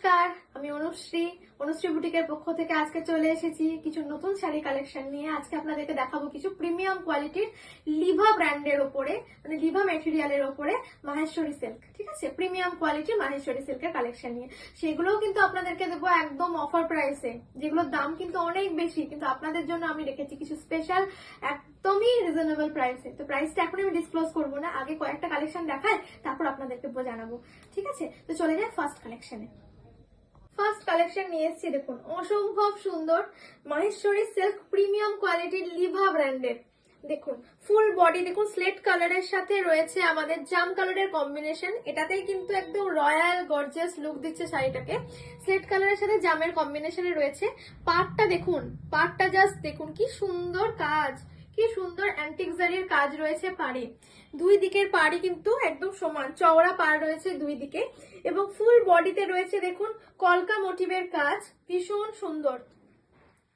নমস্কার, আমি অনুশ্রী বুটিকের পক্ষ থেকে আজকে চলে এসেছি কিছু নতুন শাড়ি কালেকশন নিয়ে। আজকে আপনাদেরকে দেখাবো কিছু প্রিমিয়াম কোয়ালিটির লিভা ব্র্যান্ডের ওপরে, মানে লিভা ম্যাটেরিয়ালের ওপরে মাহেশ্বরী সিল্ক, ঠিক আছে, প্রিমিয়াম কোয়ালিটির মাহেশ্বরী সিল্কের কালেকশন নিয়ে। সেগুলোও কিন্তু আপনাদেরকে দেবো একদম অফার প্রাইসে, যেগুলোর দাম কিন্তু অনেক বেশি, কিন্তু আপনাদের জন্য আমি রেখেছি কিছু স্পেশাল একদমই রিজনেবল প্রাইসে। তো প্রাইসটা এখন আমি ডিসক্লোজ করবো না, আগে কয়েকটা কালেকশন দেখায় তারপর আপনাদেরকে জানাবো, ঠিক আছে। তো চলে যাই ফার্স্ট কালেকশনে। ফার্স্ট কালেকশন নিয়ে এসেছি, দেখুন অসম্ভব সুন্দর মাহেশ্বরী সিল্ক প্রিমিয়াম কোয়ালিটির লিভা ব্র্যান্ডের। দেখুন ফুল বডি, দেখুন স্লেট কালারের সাথে রয়েছে আমাদের জাম কালারের কম্বিনেশন। এটাতেই কিন্তু একদম রয়্যাল গর্জিয়াস লুক দিচ্ছে শাড়িটাকে। স্লেট কালারের সাথে জামের কম্বিনেশনে রয়েছে। পাড়টা দেখুন, পাড়টা জাস্ট দেখুন কি সুন্দর কাজ, কি সুন্দর অ্যান্টিক জারির কাজ রয়েছে পাড়ে। দুই দিকের পাড়ই কিন্তু একদম সমান চওড়া পাড় রয়েছে দুই দিকে, এবং ফুল বডিতে রয়েছে দেখুন কলকা মোটিভের কাজ। ভীষণ সুন্দর,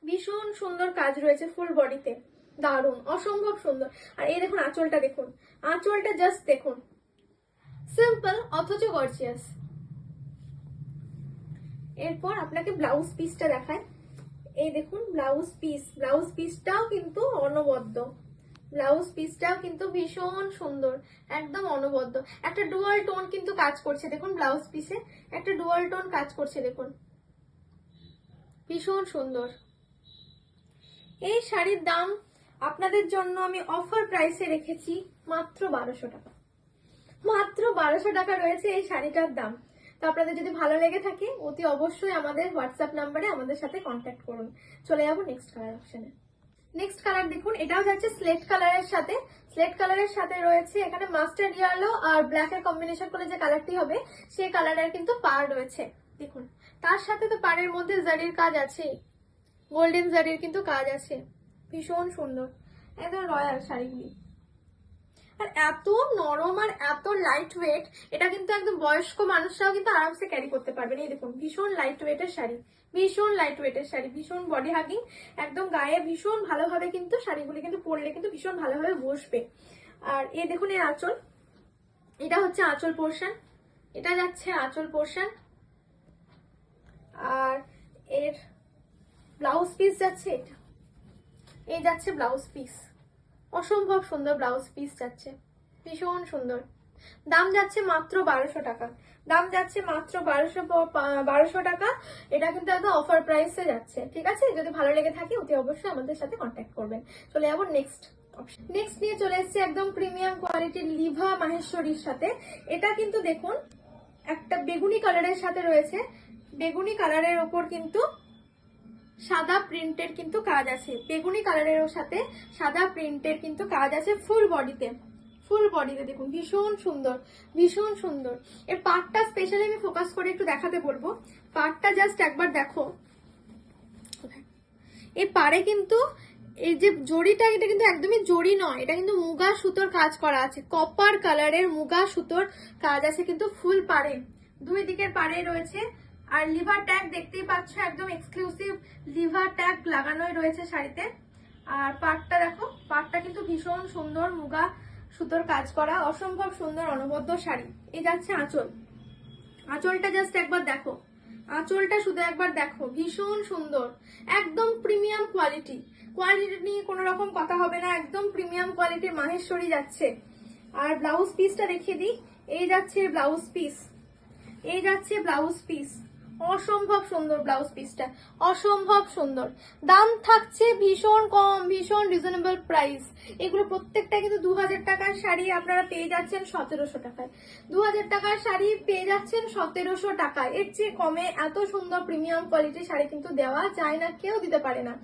ভীষণ সুন্দর কাজ রয়েছে ফুল বডিতে, দারুণ অসম্ভব সুন্দর। আর এই দেখুন আঁচলটা, দেখুন আঁচলটা জাস্ট দেখুন, সিম্পল অথচ গর্জিয়াস। এরপর আপনাকে ব্লাউজ পিসটা দেখায়। এই দেখুন ব্লাউজ পিসটাও কিন্তু অনবদ্য, ব্লাউজ পিসটাও কিন্তু ভীষণ সুন্দর, একদম অনবদ্য। একটা ডুয়াল টোন কিন্তু কাজ করছে, দেখুন ব্লাউজ পিসে একটা ডুয়াল টোন কাজ করছে, দেখুন ভীষণ সুন্দর। এই শাড়ির দাম আপনাদের জন্য আমি অফার প্রাইসে রেখেছি মাত্র 1200 টাকা। মাত্র 1200 টাকা রয়েছে এই শাড়িটার দাম। তো আপনাদের যদি ভালো লেগে থাকে অতি অবশ্যই আমাদের হোয়াটসঅ্যাপ নাম্বারে আমাদের সাথে কন্ট্যাক্ট করুন। চলে যাবো নেক্সট কালার অপশনে। নেক্সট কালার দেখুন, এটাও যাচ্ছে স্লেট কালারের সাথে। স্লেট কালারের সাথে রয়েছে এখানে মাস্টার্ড ইয়েলো আর ব্ল্যাক এর কম্বিনেশন করে যে কালারটি হবে সেই কালারের কিন্তু পাড় রয়েছে। দেখুন তার সাথে তো পাড়ের মধ্যে জারির কাজ আছে, গোল্ডেন জারির কিন্তু কাজ আছে, ভীষণ সুন্দর, একদম রয়্যাল শাড়িগুলি। আর এত নরম আর এত লাইট ওয়েট, এটা কিন্তু একদম বয়স্ক মানুষরাও কিন্তু আরামসে ক্যারি করতে পারবেন। এই দেখুন ভীষণ লাইট ওয়েটের শাড়ি, ভীষণ লাইট ওয়েটের শাড়ি, ভীষণ বডি হাগিং, একদম গায়ে ভীষণ ভালোভাবে কিন্তু শাড়িগুলি কিন্তু পরলে কিন্তু ভীষণ ভালোভাবে বসবে। আর এই দেখুন এর আঁচল, এটা হচ্ছে আঁচল পোর্শন, এটা যাচ্ছে আঁচল পোর্শন। আর এর ব্লাউজ পিস যাচ্ছে এটা, এই যাচ্ছে ব্লাউজ পিস, অসম্ভব সুন্দর ব্লাউজ পিস যাচ্ছে, ভীষণ সুন্দর। দাম যাচ্ছে মাত্র 1200 টাকা, দাম যাচ্ছে মাত্র 1200 টাকা। এটা কিন্তু একদম অফার প্রাইসে যাচ্ছে, ঠিক আছে। যদি ভালো লেগে থাকে অতি অবশ্যই আমাদের সাথে কন্ট্যাক্ট করবেন। চলে যাবো নেক্সট অপশন। নেক্সট নিয়ে চলে এসেছে একদম প্রিমিয়াম কোয়ালিটির লিভা মাহেশ্বরীর সাথে। এটা কিন্তু দেখুন একটা বেগুনি কালারের সাথে রয়েছে, বেগুনি কালারের ওপর কিন্তু সাদা প্রিন্টের কিন্তু কাজ আছে, বেগুনি কালারের সাথে সাদা প্রিন্টের কিন্তু কাজ আছে ফুল বডিতে। ফুল বডিতে দেখুন ভীষণ সুন্দর, ভীষণ সুন্দর। এর পার্টটা স্পেশালি আমি ফোকাস করে একটু দেখাতে বলবো। পার্টটা জাস্ট একবার দেখো, এই পাড়ে কিন্তু এই যে জড়িটা, এটা কিন্তু একদমই জড়ি নয়, এটা কিন্তু মুগা সুতোর কাজ করা আছে, কপার কালারের মুগা সুতোর কাজ আছে কিন্তু ফুল পাড়ে, দুই দিকের পাড়ে রয়েছে। আর লিভার ট্যাগ দেখতেই পাচ্ছ, একদম এক্সক্লুসিভ লিভার ট্যাগ লাগানোই রয়েছে শাড়িতে। আর পাড়টা দেখো, পাড়টা কিন্তু ভীষণ সুন্দর মুগা সুতোর কাজ করা, অসম্ভব সুন্দর অনবদ্য শাড়ি। এই যাচ্ছে আঁচল, আঁচলটা জাস্ট একবার দেখো, আঁচলটা শুধু একবার দেখো, ভীষণ সুন্দর, একদম প্রিমিয়াম কোয়ালিটি। কোয়ালিটি নিয়ে কোনো রকম কথা হবে না, একদম প্রিমিয়াম কোয়ালিটির মাহেশ্বরী যাচ্ছে। আর ব্লাউজ পিসটা দেখিয়ে দিই, এই যাচ্ছে ব্লাউজ পিস, এই যাচ্ছে ব্লাউজ পিস, অসম্ভব সুন্দর ব্লাউজ পিসটা, অসম্ভব সুন্দর। দাম থাকছে ভীষণ কম, ভীষণ রিজনেবল প্রাইস। এগুলো প্রত্যেকটা কিন্তু 2000 টাকার শাড়ি আপনারা পেয়ে যাচ্ছেন 1700 টাকায়, 2000 টাকার শাড়ি পেয়ে যাচ্ছেন 1700 টাকায়। এর চেয়ে কমে এত সুন্দর প্রিমিয়াম কোয়ালিটির শাড়ি কিন্তু দেওয়া যায় না, কেউ দিতে পারে না।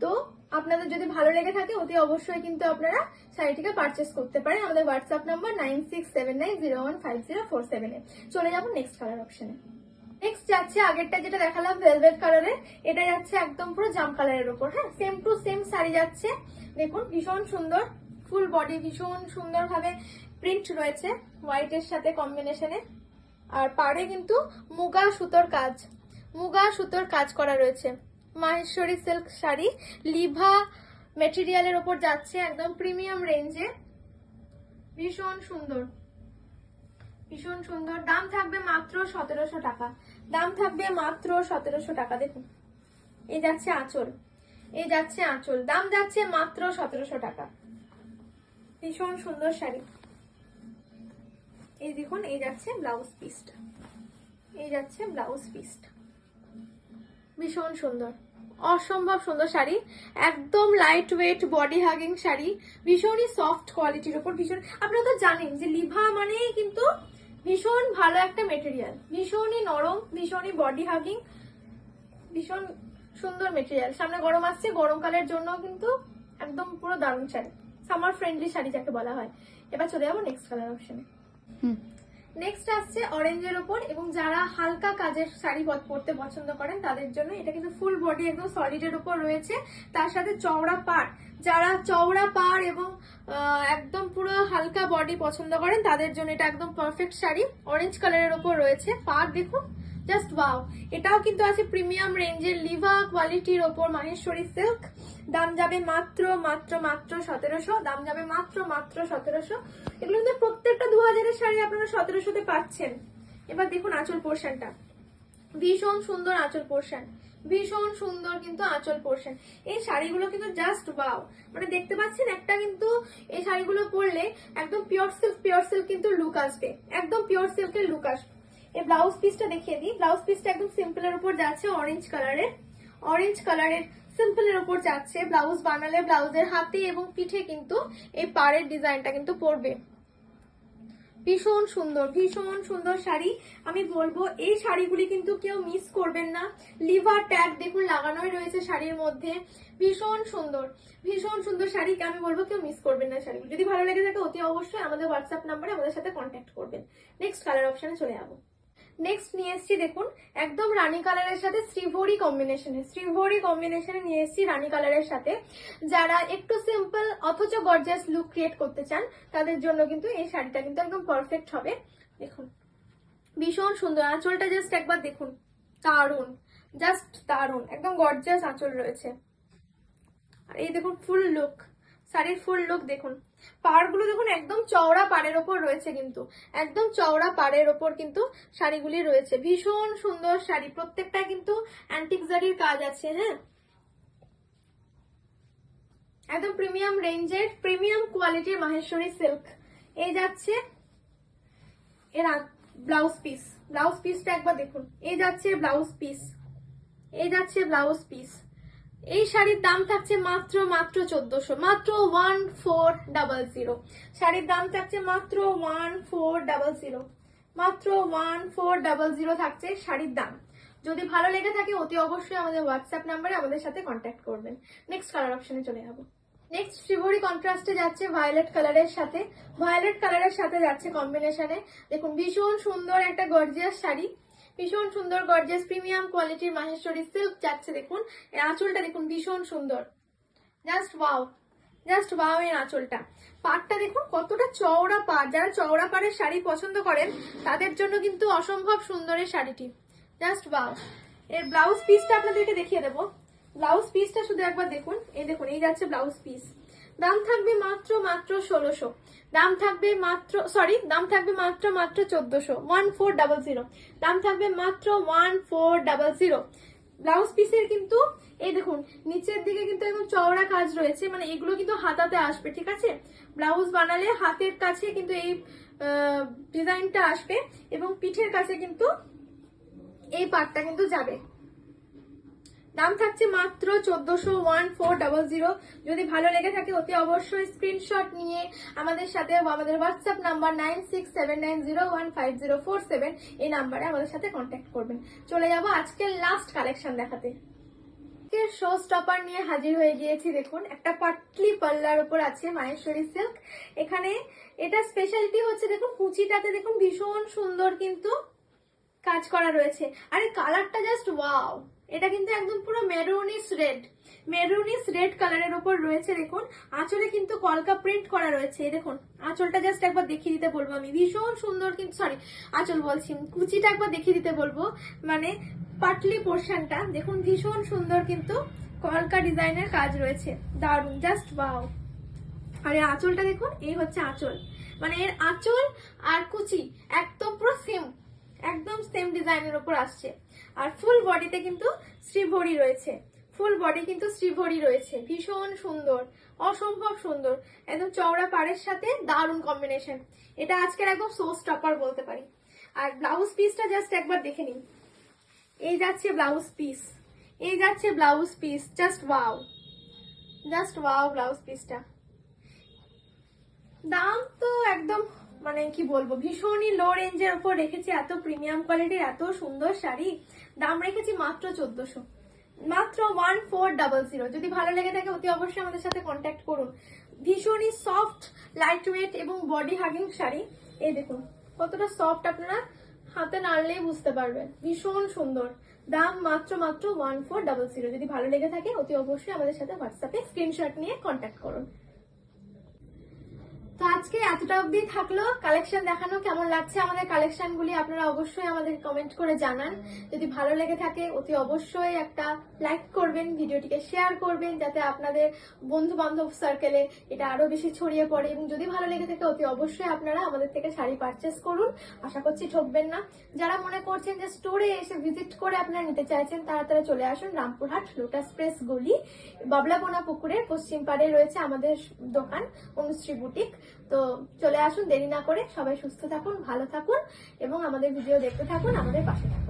তো আপনাদের যদি ভালো লেগে থাকে অতি অবশ্যই কিন্তু আপনারা শাড়িটিকে পারচেস করতে পারেন আমাদের হোয়াটসঅ্যাপ নাম্বার 9679015047 এ। চলে যাবো নেক্সট কালার অপশনে। নেক্সট যাচ্ছে আগেরটা যেটা দেখালাম ভেলভেট কালারের, এটা যাচ্ছে একদম পুরো জাম কালারের উপর। হ্যাঁ, সেম টু সেম শাড়ি যাচ্ছে, দেখুন ভীষণ সুন্দর, ফুল বডি ভীষণ সুন্দর ভাবে প্রিন্ট রয়েছে হোয়াইটের সাথে কম্বিনেশনে। আর পাড়ে কিন্তু মুগা সুতোর কাজ, মুগা সুতোর কাজ করা রয়েছে। মাহেশ্বরী সিল্ক শাড়ি লিভা মেটেরিয়ালের ওপর যাচ্ছে, একদম প্রিমিয়াম রেঞ্জে, ভীষণ সুন্দর, ভীষণ সুন্দর। দাম থাকবে মাত্র 1700 টাকা, দাম থাকবে মাত্র 1700 টাকা। দেখুন এই যাচ্ছে আঁচল, এই যাচ্ছে আঁচল, দাম যাচ্ছে মাত্র 1700 টাকা। ভীষণ সুন্দর শাড়ি। এই দেখুন এই যাচ্ছে ব্লাউজ পিসটা, এই যাচ্ছে ব্লাউজ পিসটা, ভীষণ সুন্দর, অসম্ভব সুন্দর শাড়ি, একদম light weight body hugging sari, ভীষণই সফট কোয়ালিটির উপর। ভীষণ, আপনারা তো জানেন যে লিভা মানে কিন্তু ভীষণ ভালো একটা মেটেরিয়াল, ভীষণই নরম, ভীষণই বডি হাগিং, ভীষণ সুন্দর মেটেরিয়াল। সামনে গরম আসছে, গরমকালের জন্য কিন্তু একদম পুরো দারুণ শাড়ি, সামার ফ্রেন্ডলি শাড়ি যাকে বলা হয়। এবার চলে যাবো নেক্সট কালার অপশনে। নেক্সট আসছে অরেঞ্জের উপর, এবং যারা হালকা কাজের শাড়ি পরতে পছন্দ করেন তাদের জন্য এটা কিন্তু ফুল বডি একদম সলিডের উপর রয়েছে, তার সাথে চওড়া পাড়। যারা চওড়া পাড় এবং একদম পুরো হালকা বডি পছন্দ করেন তাদের জন্য এটা একদম পারফেক্ট শাড়ি। অরেঞ্জ কালারের উপর রয়েছে, পাড় দেখুন জাস্ট ওয়াও। এটাও কিন্তু আছে প্রিমিয়াম রেঞ্জের লিভা কোয়ালিটির ওপর মাহেশ্বরী সিল্ক। দাম যাবে মাত্র মাত্র মাত্র 1700, দাম যাবে মাত্র মাত্র 1700। এগুলো কিন্তু প্রত্যেকটা 2000-এর শাড়ি আপনারা 1700-তে পাচ্ছেন। এবার দেখুন আঁচল পোর্শনটা, ভীষণ সুন্দর আঁচল পোর্শন, ভীষণ সুন্দর কিন্তু আঁচল পোর্শন। এই শাড়িগুলো কিন্তু জাস্ট ওয়াও, মানে দেখতে পাচ্ছেন একটা কিন্তু এই শাড়িগুলো পরলে একদম পিওর সিল্ক কিন্তু লুক আসবে, একদম পিওর সিল্কের লুক আসবে। এই ব্লাউজ পিসটা দেখিয়ে দিই, ব্লাউজ পিসটা একদম সিম্পলের উপর যাচ্ছে, অরেঞ্জ কালারের সিম্পলের উপর যাচ্ছে। ব্লাউজ বানালে ব্লাউজের হাতে এবং পিঠে কিন্তু এই পাড়ের ডিজাইনটা কিন্তু পড়বে। ভীষণ সুন্দর শাড়ি। আমি বলবো এই শাড়িগুলি কিন্তু কেউ মিস করবেন না। লিভার ট্যাগ দেখুন লাগানোই রয়েছে শাড়ির মধ্যে, ভীষণ সুন্দর শাড়ি। আমি বলবো কেউ মিস করবেন না শাড়িগুলো। যদি ভালো লেগে থাকে অতি অবশ্যই আমাদের হোয়াটসঅ্যাপ নাম্বারে আমাদের সাথে কন্ট্যাক্ট করবেন। নেক্সট কালার অপশনে চলে যাবো। নেক্সট নিয়ে এসেছি দেখুন একদম রানী কালারের সাথে শ্রীভরি কম্বিনেশনে নিয়ে এসেছি রানী কালারের সাথে। যারা একটু সিম্পল অথচ গর্জিয়াস লুক ক্রিয়েট করতে চান তাদের জন্য কিন্তু এই শাড়িটা কিন্তু একদম পারফেক্ট হবে। দেখুন ভীষণ সুন্দর, আঁচলটা জাস্ট একবার দেখুন, দারুণ, জাস্ট দারুণ, একদম গর্জিয়াস আঁচল রয়েছে। আর এই দেখুন ফুল লুক, শাড়ির ফুল লুক দেখুন। পাড়গুলো দেখুন একদম চওড়া পাড়ের ওপর রয়েছে, কিন্তু একদম চওড়া পাড়ের ওপর কিন্তু শাড়িগুলি রয়েছে। ভীষণ সুন্দর শাড়ি, প্রত্যেকটা কিন্তু অ্যান্টিক জারির কাজ আছে। হ্যাঁ, একদম প্রিমিয়াম রেঞ্জের প্রিমিয়াম কোয়ালিটির মাহেশ্বরী সিল্ক। এই যাচ্ছে এর ব্লাউজ পিসটা একবার দেখুন, এই যাচ্ছে ব্লাউজ পিস, এই যাচ্ছে ব্লাউজ পিস। এই শাড়ির দাম থাকছে মাত্র 1400, মাত্র 1400। শাড়ির দাম থাকছে মাত্র 1400, মাত্র 1400 থাকছে শাড়ির দাম। যদি ভালো লেগে থাকে অতি অবশ্যই আমাদের হোয়াটসঅ্যাপ নাম্বারে আমাদের সাথে কন্ট্যাক্ট করবেন। নেক্সট কালার অপশনে চলে যাবো। নেক্সট শ্রীভরি কন্ট্রাস্টে যাচ্ছে ভায়োলেট কালারের সাথে যাচ্ছে কম্বিনেশনে। দেখুন ভীষণ সুন্দর একটা গর্জিয়াস শাড়ি, ভীষণ সুন্দর গর্জিয়াস প্রিমিয়াম কোয়ালিটির মাহেশ্বরী সিল্ক যাচ্ছে। দেখুন এর আঁচলটা দেখুন ভীষণ সুন্দর, জাস্ট ওয়াও এর আঁচলটা। পাড়টা দেখুন কতটা চওড়া পাড়, যারা চওড়া পাড়ের শাড়ি পছন্দ করেন তাদের জন্য কিন্তু অসম্ভব সুন্দরের শাড়িটি, জাস্ট ওয়াও। এর ব্লাউজ পিসটা আপনাদেরকে দেখিয়ে দেবো। ব্লাউজ পিসটা শুধু একবার দেখুন, এই দেখুন এই যাচ্ছে ব্লাউজ পিস। দাম থাকবে মাত্র 1600, দাম থাকবে মাত্র 1400, 1400। দাম থাকবে মাত্র 1400। ব্লাউজ পিসের কিন্তু এই দেখুন নিচের দিকে কিন্তু একদম চওড়া কাজ রয়েছে, মানে এগুলো কিন্তু হাতাতে আসবে, ঠিক আছে। ব্লাউজ বানালে হাতের কাছে কিন্তু এই ডিজাইনটা আসবে এবং পিঠের কাছে কিন্তু এই পাটটা কিন্তু যাবে। দাম থাকছে মাত্র 1400, 1400। যদি ভালো লেগে থাকে অতি অবশ্যই স্ক্রিনশট নিয়ে আমাদের সাথে আমাদের হোয়াটসঅ্যাপ নাম্বার 9679015047 এই নাম্বারে আমাদের সাথে কন্ট্যাক্ট করবেন। চলে যাব আজকের লাস্ট কালেকশন দেখাতে। শো স্টপার নিয়ে হাজির হয়ে গিয়েছি। দেখুন একটা পাটলি পাল্লার উপর আছে মাহেশ্বরী সিল্ক। এখানে এটা স্পেশালিটি হচ্ছে দেখুন কুচিটাতে দেখুন ভীষণ সুন্দর কিন্তু কাজ করা রয়েছে, আর এই কালারটা জাস্ট ওয়াও। এটা কিন্তু একদম পুরো মেরুনিশ রেড কালারের উপর রয়েছে। দেখুন আঁচলে কিন্তু কলকা প্রিন্ট করা রয়েছে। দেখুন আঁচলটা জাস্ট একবার দেখিয়ে দিতে বলবো আমি, ভীষণ সুন্দর কিন্তু আঁচল বলছি, কুচিটা একবার দেখিয়ে দিতে বলবো, মানে পাটলি পোর্শনটা দেখুন ভীষণ সুন্দর কিন্তু কলকা ডিজাইনের কাজ রয়েছে, দারুন, জাস্ট ওয়াও। আর এই আঁচলটা দেখুন, এই হচ্ছে আঁচল, মানে এর আঁচল আর কুচি একদম পুরো সেম, একদম সেম ডিজাইনের উপর আসছে। আর ফুল বডিতে কিন্তু শ্রীভরি রয়েছে, ফুল বডি কিন্তু শ্রীভরি রয়েছে, ভীষণ সুন্দর, অসম্ভব সুন্দর, একদম চওড়া পাড়ের সাথে দারুণ কম্বিনেশন। এটা আজকের একদম শো স্টপার বলতে পারি। আর ব্লাউজ পিসটা জাস্ট একবার দেখে নিন। এই যাচ্ছে ব্লাউজ পিস, এই যাচ্ছে blouse piece, just wow, just wow blouse পিসটা। দাম তো একদম মানে কি বলবো, ভীষণই লো রেঞ্জের উপর রেখেছি, এত প্রিমিয়াম কোয়ালিটির এত সুন্দর শাড়ি, দাম রেখেছি মাত্র 1400, মাত্র 1400। যদি ভালো লেগে থাকে অতি অবশ্যই আমাদের সাথে কন্ট্যাক্ট করুন। ভীষণই সফট, লাইট ওয়েট এবং বডি হাগিং শাড়ি। এই দেখুন কতটা সফট, আপনারা হাতে নাড়লেই বুঝতে পারবেন, ভীষণ সুন্দর। দাম মাত্র 1400। যদি ভালো লেগে থাকে অতি অবশ্যই আমাদের সাথে হোয়াটসঅ্যাপে স্ক্রিনশট নিয়ে কন্ট্যাক্ট করুন। তো আজকে এতটা অবধি থাকলো কালেকশন দেখানো। কেমন লাগছে আমাদের কালেকশন গুলি আপনারা অবশ্যই আমাদের কমেন্ট করে জানান। যদি ভালো লেগে থাকে অতি অবশ্যই একটা লাইক করবেন, ভিডিওটিকে শেয়ার করবেন, যাতে আপনাদের বন্ধু বান্ধব সার্কেলে এটা আরো বেশি ছড়িয়ে পড়ে। এবং যদি ভালো লেগে থাকে অতি অবশ্যই আপনারা আমাদের থেকে শাড়ি পারচেস করুন, আশা করছি ঠকবেন না। যারা মনে করছেন যে স্টোরে এসে ভিজিট করে আপনারা নিতে চাইছেন, তাড়াতাড়ি চলে আসুন রামপুরহাট লোটাস প্রেস গলি, বাবলাবোনা পুকুরের পশ্চিম পাড়ে রয়েছে আমাদের দোকান অনুশ্রী বুটিক। তো চলে আসুন দেরি না করে। সবাই সুস্থ থাকুন, ভালো থাকুন এবং আমাদের ভিডিও দেখতে থাকুন, আমাদের পাশে থাকুন।